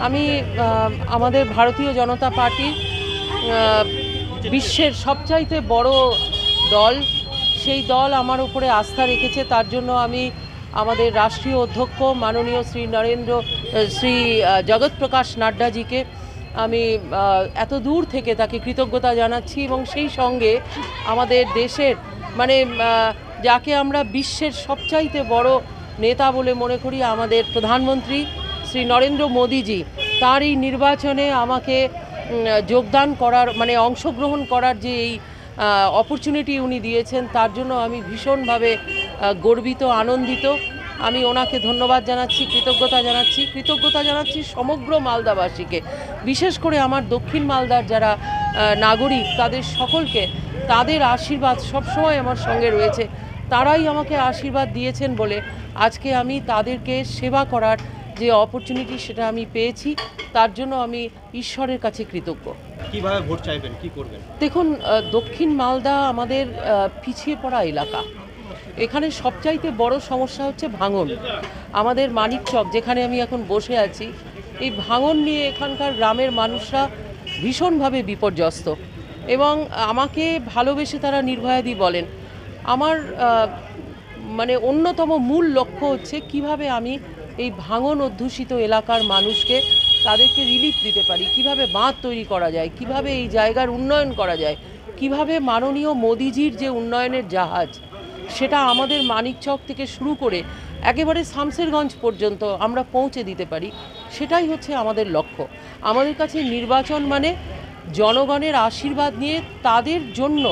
আমি আমাদের ভারতীয় জনতা পার্টি বিশ্বের সবচাইতে বড় দল, সেই দল আমার উপরে আস্থা রেখেছে। তার জন্য আমি আমাদের রাষ্ট্রীয় অধ্যক্ষ মাননীয় শ্রী জগৎ প্রকাশ নাড্ডাজিকে আমি এত দূর থেকে তাকে কৃতজ্ঞতা জানাচ্ছি, এবং সেই সঙ্গে আমাদের দেশের যাকে আমরা বিশ্বের সবচাইতে বড় নেতা বলে মনে করি, আমাদের প্রধানমন্ত্রী শ্রী নরেন্দ্র মোদীজি, তার এই নির্বাচনে আমাকে যোগদান করার অংশগ্রহণ করার যে এই অপরচুনিটি উনি দিয়েছেন, তার জন্য আমি ভীষণভাবে গর্বিত, আনন্দিত। আমি ওনাকে ধন্যবাদ জানাচ্ছি, কৃতজ্ঞতা জানাচ্ছি সমগ্র মালদাবাসীকে, বিশেষ করে আমার দক্ষিণ মালদার যারা নাগরিক, তাদের সকলকে। তাদের আশীর্বাদ সবসময় আমার সঙ্গে রয়েছে, তারাই আমাকে আশীর্বাদ দিয়েছেন বলে আজকে আমি তাদেরকে সেবা করার যে অপরচুনিটি সেটা আমি পেয়েছি। তার জন্য আমি ঈশ্বরের কাছে কৃতজ্ঞ। কিভাবে ভোট চাইবেন, কি করবেন? দেখুন, দক্ষিণ মালদা আমাদের পিছিয়ে পড়া এলাকা। এখানে সবচাইতে বড় সমস্যা হচ্ছে ভাঙন। আমাদের মানিকচক, যেখানে আমি এখন বসে আছি, এই ভাঙন নিয়ে এখানকার গ্রামের মানুষরা ভীষণভাবে বিপর্যস্ত, এবং আমাকে ভালোবেসে তারা নির্ভয়াদি বলেন। আমার অন্যতম মূল লক্ষ্য হচ্ছে কিভাবে আমি এই ভাঙন অধ্যুষিত এলাকার মানুষকে তাদেরকে রিলিফ দিতে পারি, কিভাবে বাঁধ তৈরি করা যায়, কিভাবে এই জায়গার উন্নয়ন করা যায়, কিভাবে মাননীয় মোদিজির যে উন্নয়নের জাহাজ, সেটা আমাদের মানিকচক থেকে শুরু করে একেবারে শামসেরগঞ্জ পর্যন্ত আমরা পৌঁছে দিতে পারি, সেটাই হচ্ছে আমাদের লক্ষ্য। আমাদের কাছে নির্বাচন জনগণের আশীর্বাদ নিয়ে তাদের জন্য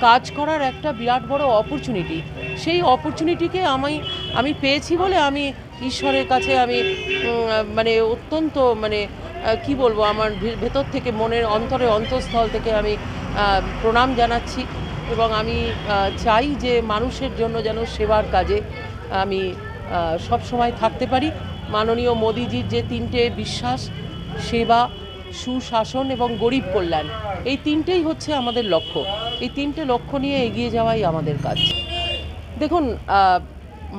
কাজ করার একটা বিরাট বড় অপরচুনিটি। সেই অপরচুনিটিকে আমি পেয়েছি বলে আমি ঈশ্বরের কাছে আমি অত্যন্ত কি বলবো, আমার ভেতর থেকে, মনের অন্তঃস্থল থেকে আমি প্রণাম জানাচ্ছি, এবং আমি চাই যে মানুষের জন্য যেন সেবার কাজে আমি সব সময় থাকতে পারি। মাননীয় মোদিজির যে তিনটে বিশ্বাস, সেবা, সুশাসন এবং গরিব কল্যাণ, এই তিনটেই হচ্ছে আমাদের লক্ষ্য। এই তিনটে লক্ষ্য নিয়ে এগিয়ে যাওয়াই আমাদের কাজ। দেখুন,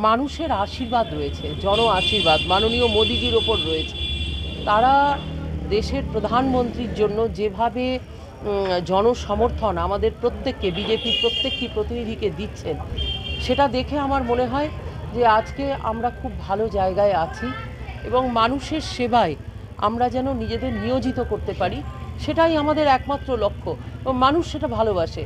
মানুষের আশীর্বাদ রয়েছে, জন আশীর্বাদ মাননীয় মোদিজির ওপর রয়েছে। তারা দেশের প্রধানমন্ত্রীর জন্য যেভাবে জনসমর্থন আমাদের প্রত্যেককে, বিজেপির প্রত্যেকটি প্রতিনিধিকে দিচ্ছেন, সেটা দেখে আমার মনে হয় যে আজকে আমরা খুব ভালো জায়গায় আছি, এবং মানুষের সেবায় আমরা যেন নিজেদের নিয়োজিত করতে পারি, সেটাই আমাদের একমাত্র লক্ষ্য, এবং মানুষ সেটা ভালোবাসে।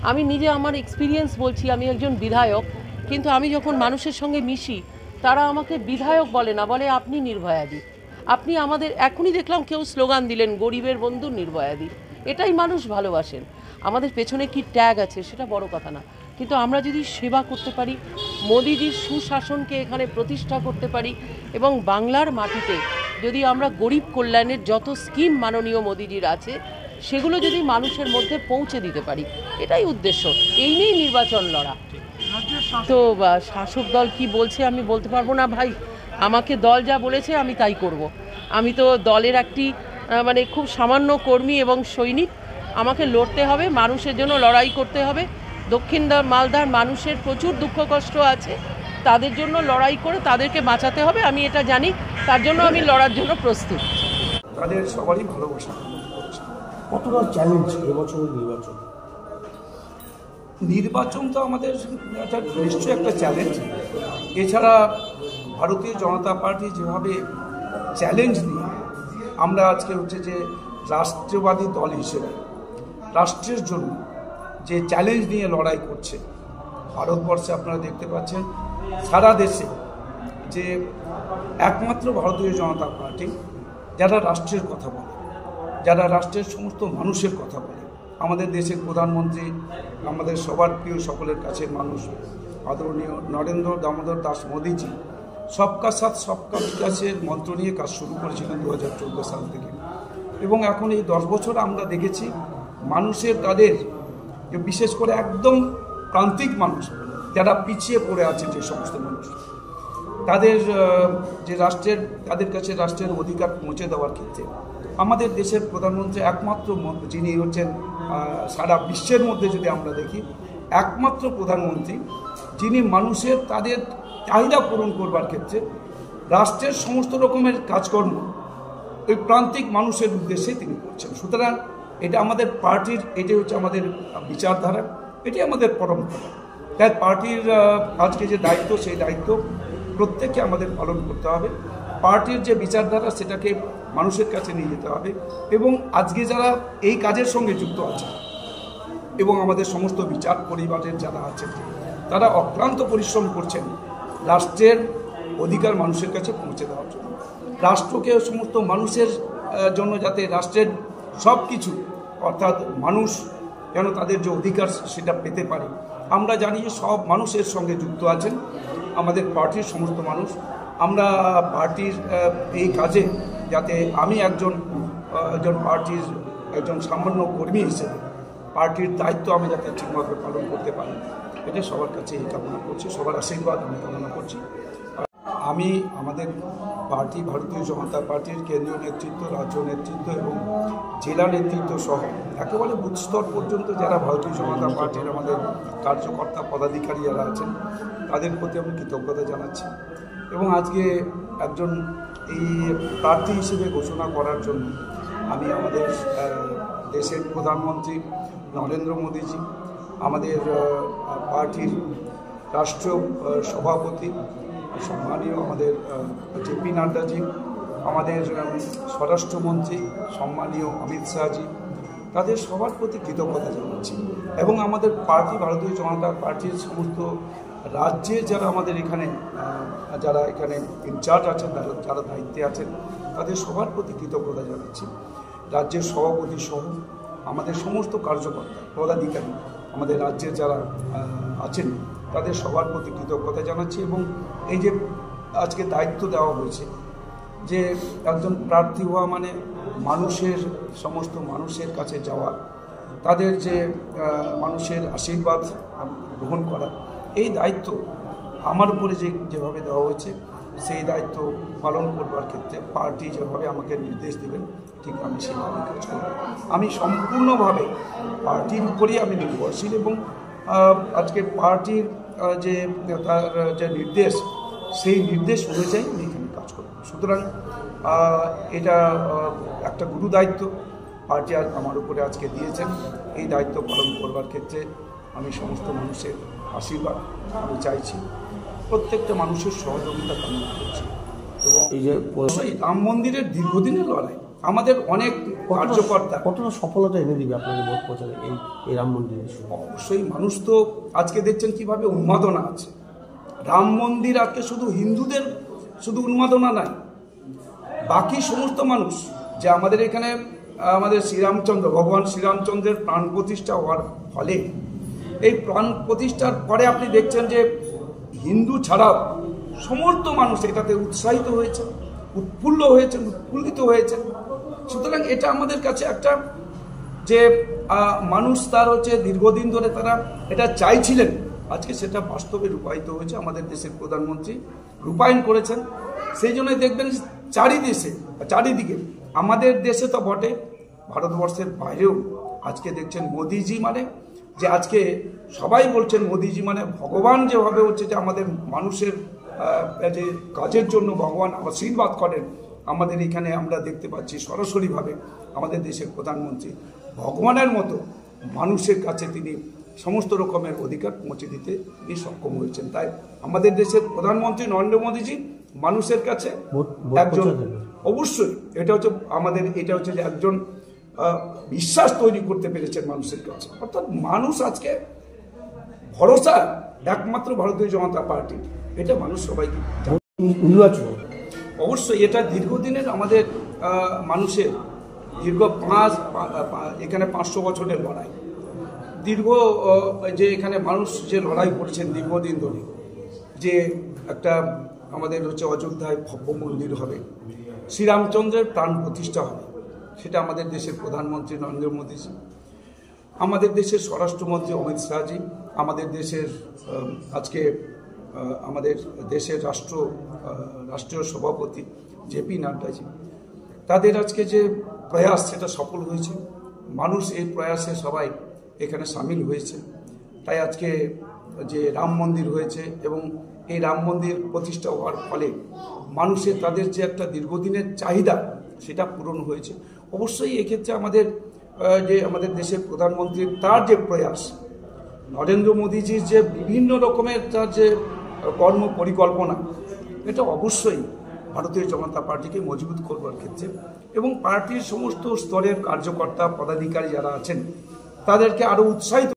আমি নিজে আমার এক্সপিরিয়েন্স বলছি, আমি একজন বিধায়ক, কিন্তু আমি যখন মানুষের সঙ্গে মিশি, তারা আমাকে বিধায়ক বলে না, বলে আপনি নির্ভয়াদি, আপনি আমাদের। এখনই দেখলাম কেউ স্লোগান দিলেন, গরিবের বন্ধু নির্ভয়াদি। এটাই মানুষ ভালোবাসেন। আমাদের পেছনে কি ট্যাগ আছে সেটা বড় কথা না, কিন্তু আমরা যদি সেবা করতে পারি, মোদিজির সুশাসনকে এখানে প্রতিষ্ঠা করতে পারি, এবং বাংলার মাটিতে যদি আমরা গরিব কল্যাণের যত স্কিম মাননীয় মোদিজির আছে, সেগুলো যদি মানুষের মধ্যে পৌঁছে দিতে পারি, এটাই উদ্দেশ্য। এই নিয়েই নির্বাচন লড়া। তো শাসক দল কি বলছে আমি বলতে পারবো না ভাই, আমাকে দল যা বলেছে আমি তাই করব। আমি তো দলের একটি খুব সামান্য কর্মী এবং সৈনিক। আমাকে লড়তে হবে, মানুষের জন্য লড়াই করতে হবে। দক্ষিণ মালদার মানুষের প্রচুর দুঃখ কষ্ট আছে, তাদের জন্য লড়াই করে তাদেরকে বাঁচাতে হবে, আমি এটা জানি। তার জন্য আমি লড়ার জন্য প্রস্তুত। তাদের সবারই ভালোবাসা। কতটা চ্যালেঞ্জ এবছরের নির্বাচন তো আমাদের নিশ্চয়ই একটা চ্যালেঞ্জ। এছাড়া ভারতীয় জনতা পার্টি যেভাবে চ্যালেঞ্জ নিয়ে আমরা আজকে যে রাষ্ট্রবাদী দল হিসেবে রাষ্ট্রের জন্য যে চ্যালেঞ্জ নিয়ে লড়াই করছে, ভারতবর্ষে আপনারা দেখতে পাচ্ছেন সারা দেশে যে একমাত্র ভারতীয় জনতা পার্টি যারা রাষ্ট্রের কথা বলে, যারা রাষ্ট্রের সমস্ত মানুষের কথা বলে। আমাদের দেশের প্রধানমন্ত্রী, আমাদের সবার প্রিয়, সকলের কাছে মানুষ, আদরণীয় নরেন্দ্র দামোদর দাস মোদীজি সবকা সাথ সবকা বিকাশের মন্ত্র নিয়ে কাজ শুরু করেছিলেন 2014 সাল থেকে, এবং এখন এই 10 বছর আমরা দেখেছি মানুষের তাদের, বিশেষ করে একদম প্রান্তিক মানুষ যারা পিছিয়ে পড়ে আছে, যে সমস্ত মানুষ, তাদের তাদের কাছে রাষ্ট্রের অধিকার পৌঁছে দেওয়ার ক্ষেত্রে আমাদের দেশের প্রধানমন্ত্রী একমাত্র, যিনি হচ্ছেন সারা বিশ্বের মধ্যে যদি আমরা দেখি একমাত্র প্রধানমন্ত্রী, যিনি মানুষের তাদের চাহিদা পূরণ করবার ক্ষেত্রে রাষ্ট্রের সমস্ত রকমের কাজকর্ম ওই প্রান্তিক মানুষের উদ্দেশ্যে তিনি করছেন। সুতরাং এটা আমাদের পার্টির, এটাই হচ্ছে আমাদের বিচারধারা, এটি আমাদের পরম্পরা। তাই পার্টির আজকে যে দায়িত্ব, সেই দায়িত্ব প্রত্যেককে আমাদের পালন করতে হবে। পার্টির যে বিচারধারা সেটাকে মানুষের কাছে নিয়ে যেতে হবে এবং আজকে যারা এই কাজের সঙ্গে যুক্ত আছে এবং আমাদের সমস্ত বিচার পরিবারের যারা আছেন তারা অক্লান্ত পরিশ্রম করছেন রাষ্ট্রের অধিকার মানুষের কাছে পৌঁছে দেওয়ার জন্য, রাষ্ট্রকে সমস্ত মানুষের জন্য, যাতে রাষ্ট্রের সব কিছু অর্থাৎ মানুষ যেন তাদের যে অধিকার সেটা পেতে পারে। আমরা জানি যে সব মানুষের সঙ্গে যুক্ত আছেন আমাদের পার্টির সমস্ত মানুষ। আমরা পার্টির এই কাজে, যাতে আমি একজন পার্টির একজন সামান্য কর্মী হিসেবে পার্টির দায়িত্ব আমি যাতে ঠিকভাবে পালন করতে পারি, এটা সবার কাছে এই কামনা করছি, সবার আশীর্বাদ আমি কামনা করছি। আমি আমাদের পার্টি, ভারতীয় জনতা পার্টির কেন্দ্রীয় নেতৃত্ব, রাজ্য নেতৃত্ব এবং জেলা নেতৃত্ব সহ একেবারে বুথ স্তর পর্যন্ত যারা ভারতীয় জনতা পার্টির আমাদের কার্যকর্তা পদাধিকারী যারা আছেন তাদের প্রতি আমি কৃতজ্ঞতা জানাচ্ছি এবং আজকে একজন এই প্রার্থী হিসেবে ঘোষণা করার জন্য আমি আমাদের দেশের প্রধানমন্ত্রী নরেন্দ্র মোদীজি, আমাদের পার্টির রাষ্ট্রীয় সভাপতি সম্মানীয় আমাদের জেপি নাড্ডাজি, আমাদের স্বরাষ্ট্রমন্ত্রী সম্মানীয় অমিত শাহজি, তাদের সবার প্রতি কৃতজ্ঞতা জানাচ্ছি এবং আমাদের পার্টি, ভারতীয় জনতা পার্টির সমস্ত রাজ্যের যারা আমাদের এখানে যারা এখানে ইনচার্জ আছেন, যারা দায়িত্বে আছেন, তাদের সবার প্রতি কৃতজ্ঞতা জানাচ্ছি। রাজ্যের সভাপতি সহ আমাদের সমস্ত কার্যকর্তা পদাধিকারী আমাদের রাজ্যের যারা আছেন তাদের সবার প্রতি কৃতজ্ঞতা জানাচ্ছি এবং এই যে আজকে দায়িত্ব দেওয়া হয়েছে যে একজন প্রার্থী হওয়া মানে মানুষের, সমস্ত মানুষের কাছে যাওয়া, তাদের যে মানুষের আশীর্বাদ গ্রহণ করা, এই দায়িত্ব আমার উপরে যেভাবে দেওয়া হয়েছে সেই দায়িত্ব পালন করবার ক্ষেত্রে পার্টি যেভাবে আমাকে নির্দেশ দেবেন ঠিক আমি সেভাবে কাজ করব। আমি সম্পূর্ণভাবে পার্টির উপরেই আমি নির্ভরশীল এবং আজকে পার্টির যে তার যে নির্দেশ, সেই নির্দেশ অনুযায়ী আমি এখানে কাজ করব। সুতরাং এটা একটা গুরু দায়িত্ব পার্টি আমার উপরে আজকে দিয়েছেন। এই দায়িত্ব পালন করবার ক্ষেত্রে আমি সমস্ত মানুষের আশীর্বাদ আমি চাইছি, প্রত্যেকটা মানুষের সহযোগিতা কামনা করছি এবং এই যে রাম মন্দিরের দীর্ঘদিনের লড়াই আমাদের অনেক কার্যকর্তা কতটা সফলতা এনে দিবে আপনাদের ভোট প্রচারে এই রাম মন্দিরের? অবশ্যই মানুষ তো আজকে দেখছেন কিভাবে উন্মাদনা আছে। রাম মন্দির আজকে শুধু হিন্দুদের শুধু উন্মাদনা নাই, বাকি সমস্ত মানুষ যে আমাদের এখানে আমাদের শ্রীরামচন্দ্র, ভগবান শ্রীরামচন্দ্রের প্রাণ প্রতিষ্ঠা হওয়ার ফলে এই প্রাণ প্রতিষ্ঠার পরে আপনি দেখছেন যে হিন্দু ছাড়াও সমস্ত মানুষ এটাতে উৎসাহিত হয়েছে, উৎফুল্ল হয়েছে, উৎফুল্লিত হয়েছে। সুতরাং এটা আমাদের কাছে একটা যে মানুষ তার হচ্ছে দীর্ঘদিন ধরে তারা এটা চাইছিলেন, আজকে সেটা বাস্তবে রূপায়িত হয়েছে। আমাদের দেশের প্রধানমন্ত্রী রূপায়ণ করেছেন। সেই জন্যই দেখবেন চারিদিকে আমাদের দেশে তো বটে, ভারতবর্ষের বাইরেও আজকে দেখছেন মোদিজি মানে যে আজকে সবাই বলছেন মোদিজি মানে ভগবান, যেভাবে হচ্ছে যে আমাদের মানুষের যে কাজের জন্য ভগবান আশীর্বাদ করেন। আমাদের এখানে আমরা দেখতে পাচ্ছি সরাসরিভাবে আমাদের দেশের প্রধানমন্ত্রী ভগবানের মতো মানুষের কাছে তিনি সমস্ত রকমের অধিকার পৌঁছে দিতে তিনি সক্ষম হয়েছেন। তাই আমাদের দেশের প্রধানমন্ত্রী নরেন্দ্র মোদীজি মানুষের কাছে একজন, অবশ্যই এটা হচ্ছে আমাদের, এটা হচ্ছে যে একজন বিশ্বাস তৈরি করতে পেরেছেন মানুষের কাছে। অর্থাৎ মানুষ আজকে ভরসা একমাত্র ভারতীয় জনতা পার্টি, এটা মানুষ সবাইকে নির্বাচন অবশ্যই এটা দীর্ঘদিনের আমাদের মানুষের দীর্ঘ এখানে 500 বছরের লড়াই, দীর্ঘ যে এখানে মানুষ যে লড়াই করছেন দীর্ঘদিন ধরে, যে একটা আমাদের হচ্ছে অযোধ্যায় ভব্য মন্দির হবে, শ্রীরামচন্দ্রের প্রাণ প্রতিষ্ঠা হবে, সেটা আমাদের দেশের প্রধানমন্ত্রী নরেন্দ্র মোদীজি, আমাদের দেশের স্বরাষ্ট্রমন্ত্রী অমিত শাহজি, আমাদের দেশের আজকে আমাদের দেশের রাষ্ট্রীয় সভাপতি জেপি নাড্ডাজি, তাদের আজকে যে প্রয়াস সেটা সফল হয়েছে। মানুষ এই প্রয়াসে সবাই এখানে সামিল হয়েছে। তাই আজকে যে রাম মন্দির হয়েছে এবং এই রাম মন্দির প্রতিষ্ঠা হওয়ার ফলে মানুষের তাদের যে একটা দীর্ঘদিনের চাহিদা সেটা পূরণ হয়েছে। অবশ্যই এক্ষেত্রে আমাদের দেশের প্রধানমন্ত্রীর তার যে প্রয়াস, নরেন্দ্র মোদীজির যে বিভিন্ন রকমের তার যে কর্ম পরিকল্পনা, এটা অবশ্যই ভারতীয় জনতা পার্টিকে মজবুত করবার ক্ষেত্রে এবং পার্টির সমস্ত স্তরের কার্যকর্তা পদাধিকারী যারা আছেন তাদেরকে আরও উৎসাহিত